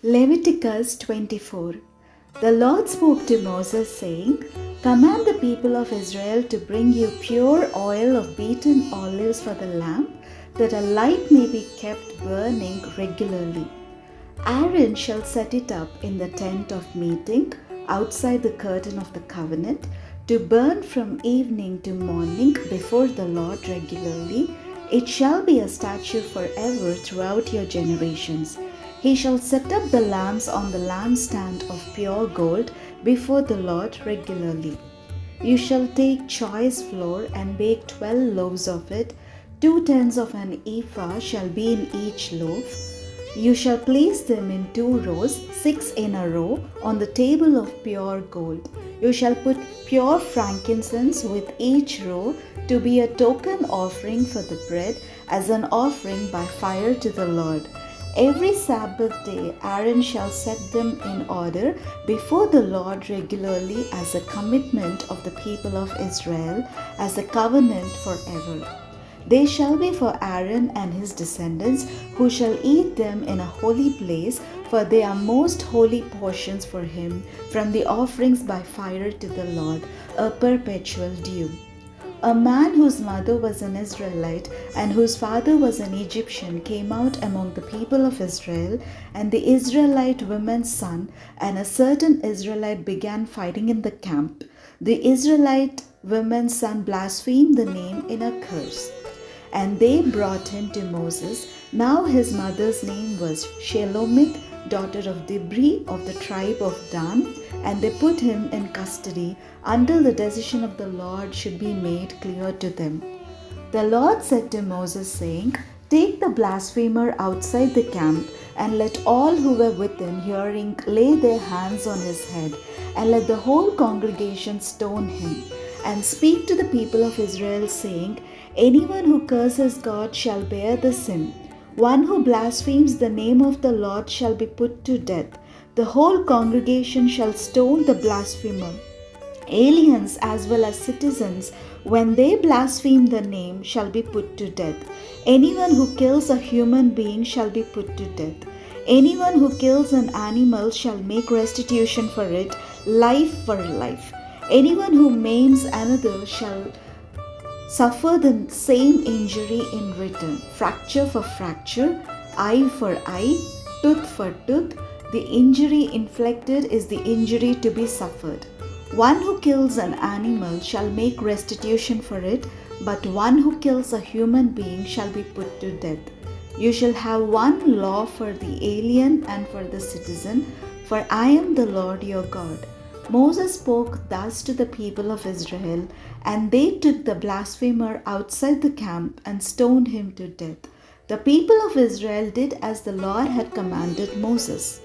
Leviticus 24. The Lord spoke to Moses, saying, Command the people of Israel to bring you pure oil of beaten olives for the lamp, that a light may be kept burning regularly. Aaron shall set it up in the tent of meeting, outside the curtain of the covenant, to burn from evening to morning before the Lord regularly. It shall be a statute forever throughout your generations. He shall set up the lamps on the lampstand of pure gold before the Lord regularly. You shall take choice flour and bake 12 loaves of it. 2/10 of an ephah shall be in each loaf. You shall place them in 2 rows, 6 in a row, on the table of pure gold. You shall put pure frankincense with each row to be a token offering for the bread, as an offering by fire to the Lord. Every Sabbath day Aaron shall set them in order before the Lord regularly as a commitment of the people of Israel, as a covenant forever. They shall be for Aaron and his descendants, who shall eat them in a holy place, for they are most holy portions for him, from the offerings by fire to the Lord, a perpetual due. A man whose mother was an Israelite and whose father was an Egyptian came out among the people of Israel, and the Israelite woman's son and a certain Israelite began fighting in the camp. The Israelite woman's son blasphemed the name in a curse. And they brought him to Moses. Now his mother's name was Shelomith, daughter of Dibri of the tribe of Dan, and they put him in custody until the decision of the Lord should be made clear to them. The Lord said to Moses, saying, Take the blasphemer outside the camp, and let all who were within hearing lay their hands on his head, and let the whole congregation stone him. And speak to the people of Israel, saying, Anyone who curses God shall bear the sin. One who blasphemes the name of the Lord shall be put to death. The whole congregation shall stone the blasphemer. Aliens as well as citizens, when they blaspheme the name, shall be put to death. Anyone who kills a human being shall be put to death. Anyone who kills an animal shall make restitution for it, life for life. Anyone who maims another shall suffer the same injury in return. Fracture for fracture, eye for eye, tooth for tooth. The injury inflicted is the injury to be suffered. One who kills an animal shall make restitution for it, but one who kills a human being shall be put to death. You shall have one law for the alien and for the citizen, for I am the Lord your God. Moses spoke thus to the people of Israel, and they took the blasphemer outside the camp and stoned him to death. The people of Israel did as the Lord had commanded Moses.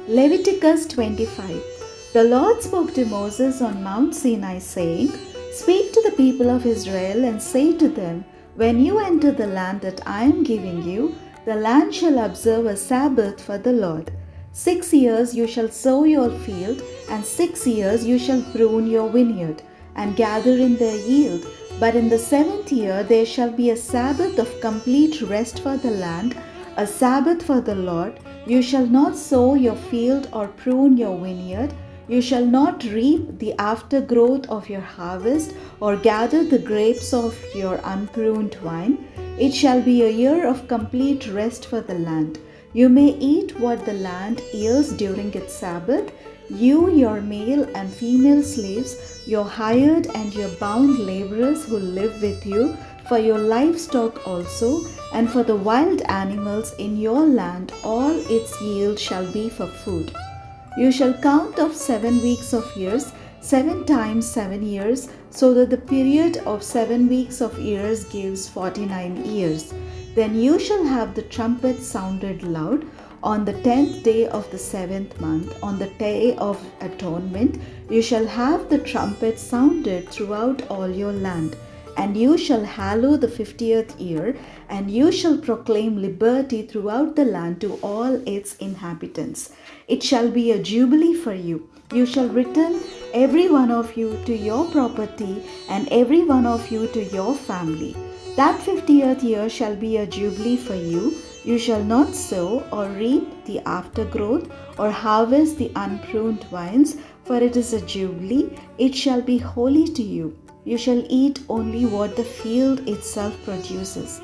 Leviticus 25. The Lord spoke to Moses on Mount Sinai, saying, Speak to the people of Israel and say to them, When you enter the land that I am giving you, the land shall observe a Sabbath for the Lord. 6 years you shall sow your field, and 6 years you shall prune your vineyard, and gather in their yield. But in the 7th year there shall be a Sabbath of complete rest for the land, a Sabbath for the Lord. You shall not sow your field or prune your vineyard. You shall not reap the aftergrowth of your harvest, or gather the grapes of your unpruned wine. It shall be a year of complete rest for the land. You may eat what the land yields during its Sabbath, you, your male and female slaves, your hired and your bound laborers who live with you, for your livestock also, and for the wild animals in your land, all its yield shall be for food. You shall count off 7 weeks of years, 7 times 7 years, so that the period of 7 weeks of years gives 49 years. Then you shall have the trumpet sounded loud on the 10th day of the 7th month, on the day of atonement. You shall have the trumpet sounded throughout all your land. And you shall hallow the 50th year, and you shall proclaim liberty throughout the land to all its inhabitants. It shall be a jubilee for you. You shall return every one of you to your property, and every one of you to your family. That 50th year shall be a jubilee for you. You shall not sow or reap the aftergrowth or harvest the unpruned vines, for it is a jubilee. It shall be holy to you. You shall eat only what the field itself produces.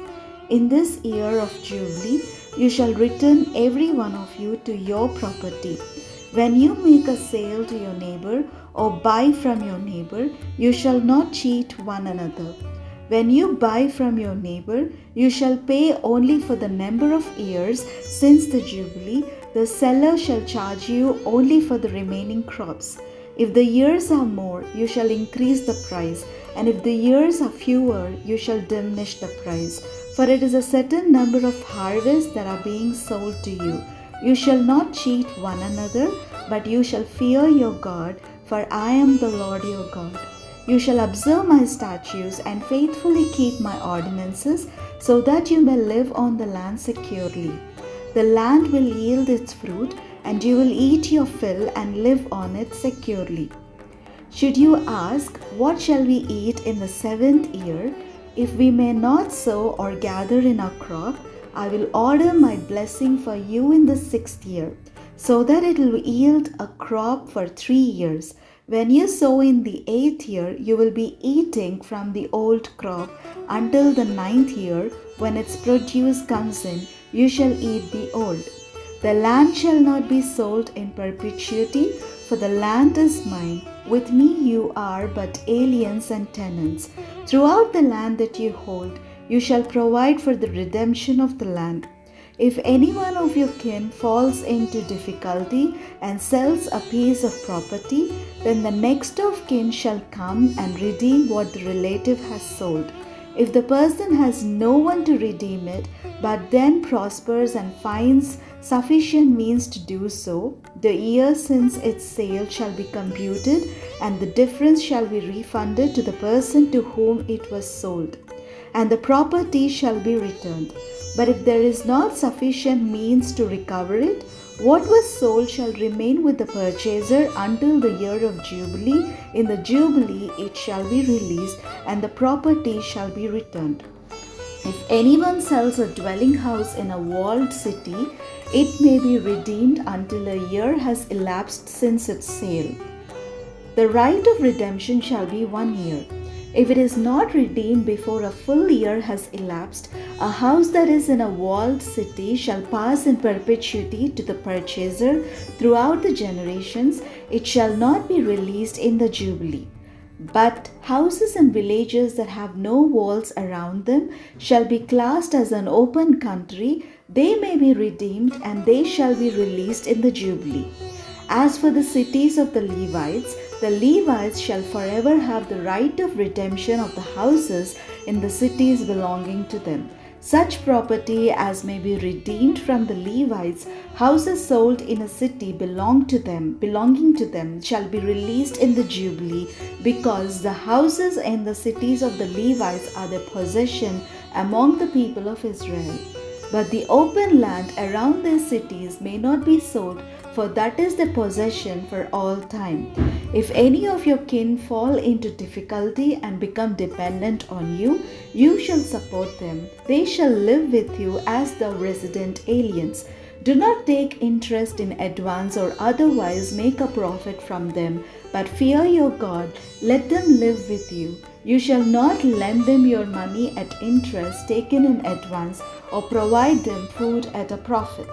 In this year of jubilee, you shall return every one of you to your property. When you make a sale to your neighbor or buy from your neighbor, you shall not cheat one another. When you buy from your neighbor, you shall pay only for the number of years since the jubilee. The seller shall charge you only for the remaining crops. If the years are more, you shall increase the price, and if the years are fewer, you shall diminish the price. For it is a certain number of harvests that are being sold to you. You shall not cheat one another, but you shall fear your God, for I am the Lord your God. You shall observe my statutes and faithfully keep my ordinances, so that you may live on the land securely. The land will yield its fruit, and you will eat your fill and live on it securely. Should you ask, what shall we eat in the 7th year? If we may not sow or gather in our crop, I will order my blessing for you in the 6th year, so that it will yield a crop for 3 years. When you sow in the 8th year, you will be eating from the old crop until the 9th year. When its produce comes in, you shall eat the old. The land shall not be sold in perpetuity, for the land is mine. With me you are but aliens and tenants. Throughout the land that you hold, you shall provide for the redemption of the land. If any one of your kin falls into difficulty and sells a piece of property, then the next of kin shall come and redeem what the relative has sold. If the person has no one to redeem it, but then prospers and finds sufficient means to do so, the year since its sale shall be computed, and the difference shall be refunded to the person to whom it was sold, and the property shall be returned. But if there is not sufficient means to recover it, what was sold shall remain with the purchaser until the year of Jubilee. In the Jubilee it shall be released, and the property shall be returned. If anyone sells a dwelling house in a walled city, it may be redeemed until a year has elapsed since its sale. The right of redemption shall be 1 year. If it is not redeemed before a full year has elapsed, a house that is in a walled city shall pass in perpetuity to the purchaser throughout the generations. It shall not be released in the Jubilee. But houses in villages that have no walls around them shall be classed as an open country. They may be redeemed, and they shall be released in the Jubilee. As for the cities of the Levites shall forever have the right of redemption of the houses in the cities belonging to them. Such property as may be redeemed from the Levites, houses sold in a city belonging to them shall be released in the Jubilee, because the houses in the cities of the Levites are their possession among the people of Israel. But the open land around their cities may not be sold, for that is their possession for all time. If any of your kin fall into difficulty and become dependent on you, you shall support them. They shall live with you as the resident aliens. Do not take interest in advance or otherwise make a profit from them, but fear your God. Let them live with you. You shall not lend them your money at interest taken in advance, or provide them food at a profit.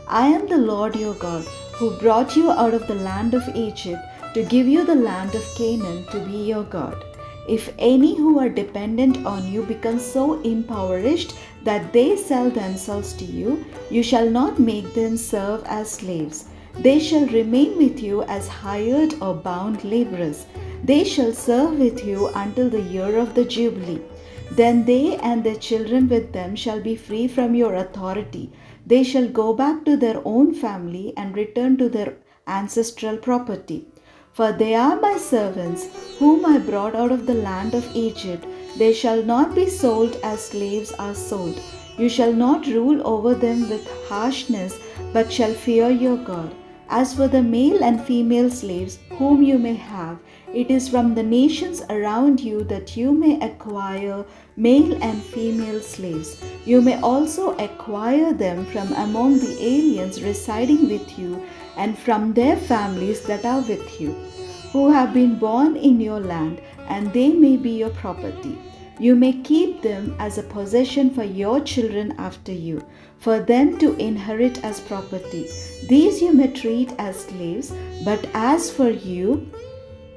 I am the Lord your God, who brought you out of the land of Egypt to give you the land of Canaan to be your God. If any who are dependent on you become so impoverished that they sell themselves to you, you shall not make them serve as slaves. They shall remain with you as hired or bound laborers. They shall serve with you until the year of the Jubilee. Then they and their children with them shall be free from your authority. They shall go back to their own family and return to their ancestral property. For they are my servants, whom I brought out of the land of Egypt. They shall not be sold as slaves are sold. You shall not rule over them with harshness, but shall fear your God. As for the male and female slaves whom you may have, it is from the nations around you that you may acquire male and female slaves. You may also acquire them from among the aliens residing with you and from their families that are with you, who have been born in your land, and they may be your property. You may keep them as a possession for your children after you, for them to inherit as property. These you may treat as slaves, but as for you,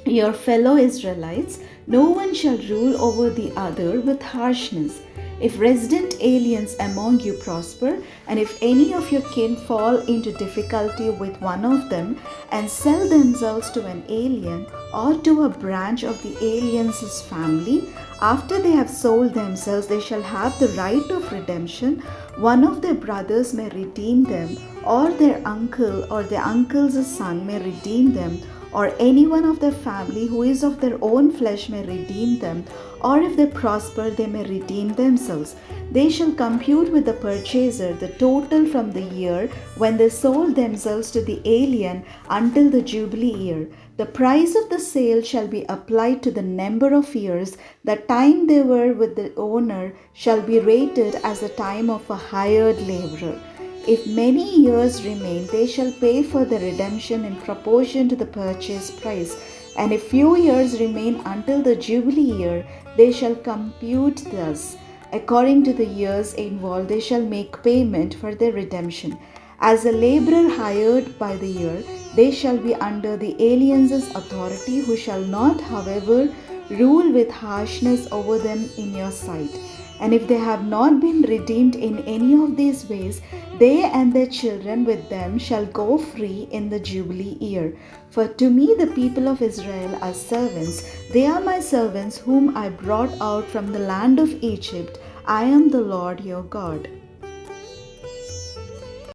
your fellow Israelites, no one shall rule over the other with harshness. If resident aliens among you prosper, and if any of your kin fall into difficulty with one of them, and sell themselves to an alien or to a branch of the alien's family, after they have sold themselves, they shall have the right of redemption. One of their brothers may redeem them, or their uncle or their uncle's son may redeem them, or anyone of their family who is of their own flesh may redeem them, or if they prosper, they may redeem themselves. They shall compute with the purchaser the total from the year when they sold themselves to the alien until the Jubilee year. The price of the sale shall be applied to the number of years. The time they were with the owner shall be rated as the time of a hired laborer. If many years remain, they shall pay for the redemption in proportion to the purchase price. And if few years remain until the Jubilee year, they shall compute thus. According to the years involved, they shall make payment for their redemption. As a laborer hired by the year, they shall be under the alien's authority, who shall not, however, rule with harshness over them in your sight. And if they have not been redeemed in any of these ways, they and their children with them shall go free in the Jubilee year. For to me the people of Israel are servants. They are my servants whom I brought out from the land of Egypt. I am the Lord your God.